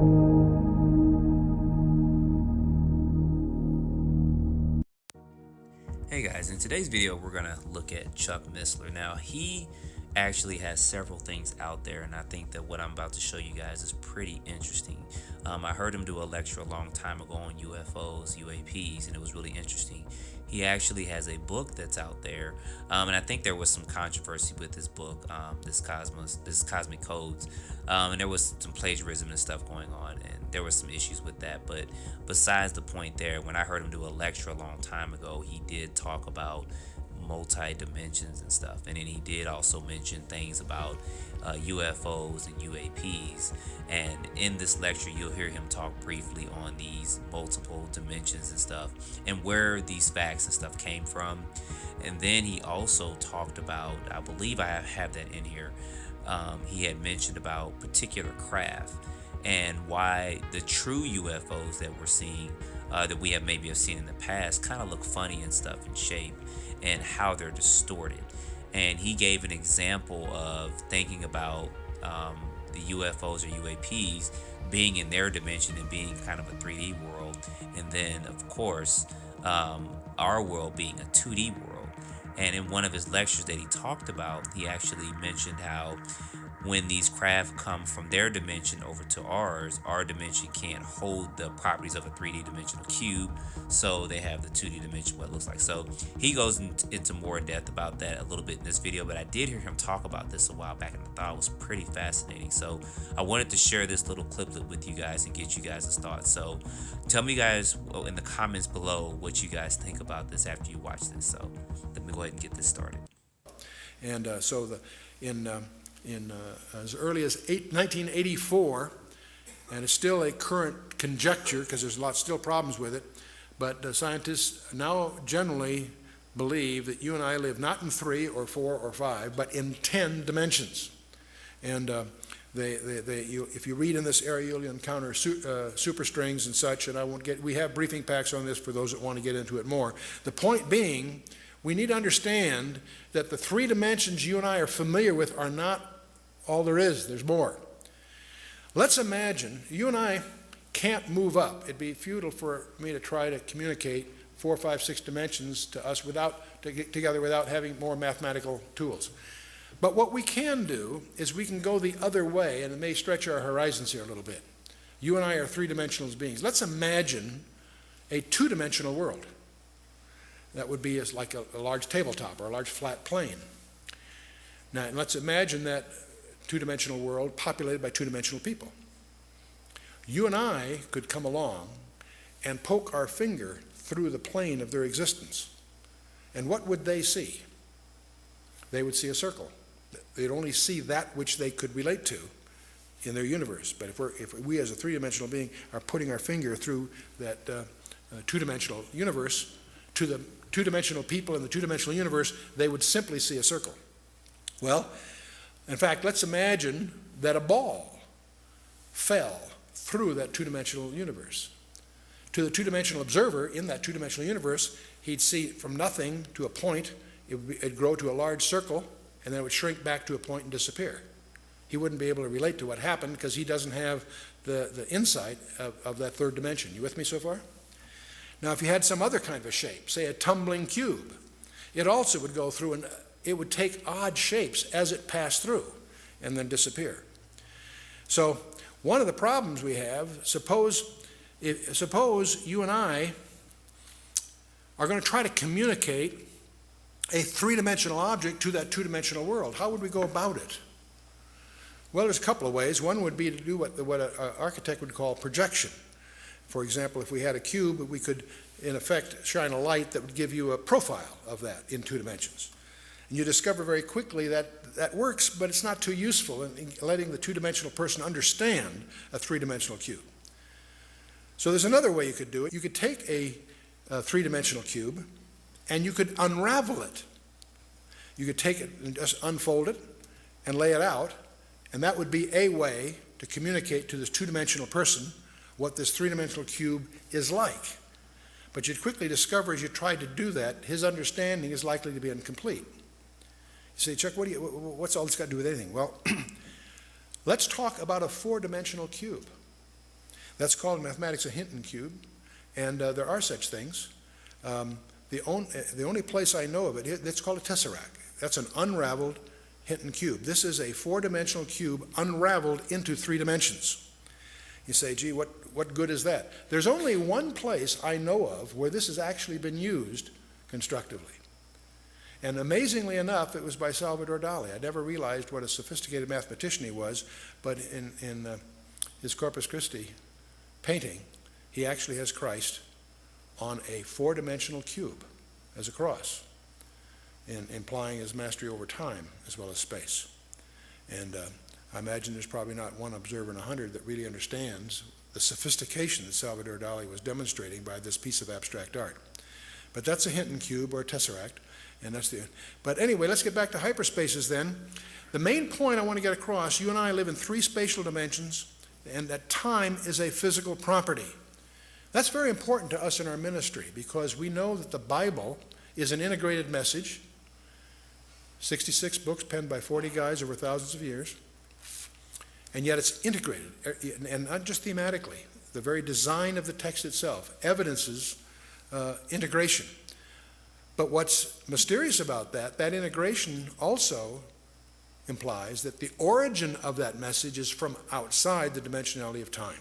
Hey guys, in today's video we're going to look at Chuck Missler. Now he actually has several things out there, and I think that what I'm about to show you guys is pretty interesting. I heard him do a lecture a long time ago on UFOs, UAPs, and it was really interesting. He actually has a book that's out there, and I think there was some controversy with this book, this Cosmic Codes, and there was some plagiarism and stuff going on, and there was some issues with that. But besides the point there, when I heard him do a lecture a long time ago, he did talk about multi-dimensions and stuff, and then he did also mention things about UFOs and UAPs. And in this lecture you'll hear him talk briefly on these multiple dimensions and stuff and where these facts and stuff came from. And then he also talked about, I believe I have that in here, he had mentioned about particular craft and why the true UFOs that we're seeing, that we have maybe seen in the past, kind of look funny and stuff in shape and how they're distorted. And he gave an example of thinking about the UFOs or UAPs being in their dimension and being kind of a 3D world, and then of course our world being a 2D world. And in one of his lectures that he talked about, he actually mentioned how when these craft come from their dimension over to ours, our dimension can't hold the properties of a 3D dimensional cube, so they have the 2D dimension, what it looks like. So he goes into more depth about that a little bit in this video, but I did hear him talk about this a while back and I thought it was pretty fascinating. So I wanted to share this little cliplet with you guys and get you guys' thoughts. So tell me guys in the comments below what you guys think about this after you watch this. So let me go ahead and get this started. And in as early as 1984, and it's still a current conjecture because there's still problems with it, but scientists now generally believe that you and I live not in 3 or 4 or 5, but in 10 dimensions. And if you read in this area, you'll encounter superstrings and such, and we have briefing packs on this for those that want to get into it more. The point being, we need to understand that the 3 dimensions you and I are familiar with are not all there is. There's more. Let's imagine you and I can't move up. It'd be futile for me to try to communicate 4, 5, 6 dimensions to us together without having more mathematical tools. But what we can do is we can go the other way, and it may stretch our horizons here a little bit. You and I are 3-dimensional beings. Let's imagine a 2-dimensional world. That would be like a large tabletop or a large flat plane. Now, let's imagine that 2-dimensional world populated by 2-dimensional people. You and I could come along and poke our finger through the plane of their existence. And what would they see? They would see a circle. They'd only see that which they could relate to in their universe. But if we as a 3-dimensional being are putting our finger through that 2-dimensional universe to the 2-dimensional people in the 2-dimensional universe, they would simply see a circle. Well, in fact, let's imagine that a ball fell through that 2-dimensional universe. To the 2-dimensional observer in that 2-dimensional universe, he'd see from nothing to a point, it'd grow to a large circle, and then it would shrink back to a point and disappear. He wouldn't be able to relate to what happened because he doesn't have the insight of that 3rd dimension. You with me so far? Now, if you had some other kind of a shape, say a tumbling cube, it also would go through and it would take odd shapes as it passed through and then disappear. So one of the problems we have, suppose you and I are going to try to communicate a 3-dimensional object to that 2-dimensional world. How would we go about it? Well, there's a couple of ways. One would be to do what an architect would call projection. For example, if we had a cube, we could, in effect, shine a light that would give you a profile of that in 2 dimensions. And you discover very quickly that that works, but it's not too useful in letting the 2-dimensional person understand a 3-dimensional cube. So there's another way you could do it. You could take a 3-dimensional cube and you could unravel it. You could take it and just unfold it and lay it out, and that would be a way to communicate to this 2-dimensional person what this 3-dimensional cube is like. But you'd quickly discover as you tried to do that, his understanding is likely to be incomplete. You say, Chuck, what's all this got to do with anything? Well, let's talk about a 4-dimensional cube. That's called in mathematics a Hinton cube, and there are such things. The only place I know of it, it's called a tesseract. That's an unraveled Hinton cube. This is a four-dimensional cube unraveled into 3 dimensions. You say, gee, what good is that? There's only one place I know of where this has actually been used constructively. And amazingly enough, it was by Salvador Dali. I never realized what a sophisticated mathematician he was, but in his Corpus Christi painting, he actually has Christ on a four-dimensional cube as a cross, implying his mastery over time as well as space. And I imagine there's probably not one observer in 100 that really understands the sophistication that Salvador Dali was demonstrating by this piece of abstract art. But that's a Hinton cube or a tesseract, and that's the. But anyway, let's get back to hyperspaces then. The main point I want to get across: you and I live in 3 spatial dimensions, and that time is a physical property. That's very important to us in our ministry because we know that the Bible is an integrated message. 66 books penned by 40 guys over thousands of years. And yet it's integrated, and not just thematically. The very design of the text itself evidences integration. But what's mysterious about that integration also implies that the origin of that message is from outside the dimensionality of time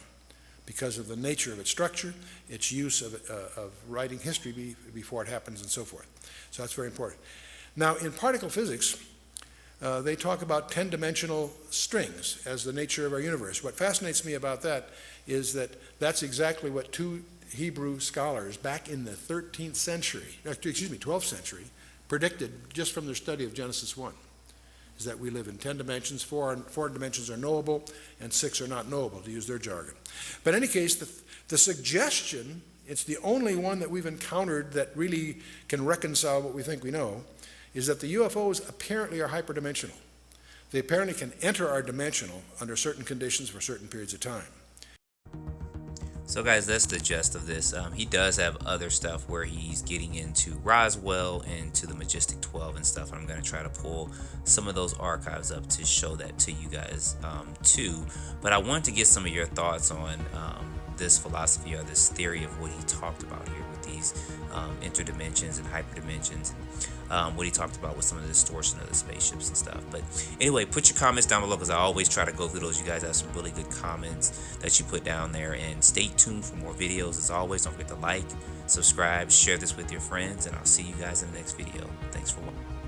because of the nature of its structure, its use of writing history before it happens, and so forth. So that's very important. Now, in particle physics, they talk about 10-dimensional strings as the nature of our universe. What fascinates me about that is that that's exactly what 2 Hebrew scholars back in the 13th century, 12th century, predicted just from their study of Genesis 1, is that we live in 10 dimensions, 4 dimensions are knowable, and 6 are not knowable, to use their jargon. But in any case, the suggestion, it's the only one that we've encountered that really can reconcile what we think we know, is that the UFOs apparently are hyperdimensional. They apparently can enter our dimensional under certain conditions for certain periods of time. So guys, that's the gist of this. He does have other stuff where he's getting into Roswell and to the Majestic 12 and stuff. I'm going to try to pull some of those archives up to show that to you guys too. But I wanted to get some of your thoughts on this philosophy or this theory of what he talked about here with these interdimensions and hyperdimensions, and what he talked about with some of the distortion of the spaceships and stuff. But anyway, put your comments down below because I always try to go through those. You guys have some really good comments that you put down there, and stay tuned for more videos. As always, don't forget to like, subscribe, share this with your friends, and I'll see you guys in the next video. Thanks for watching.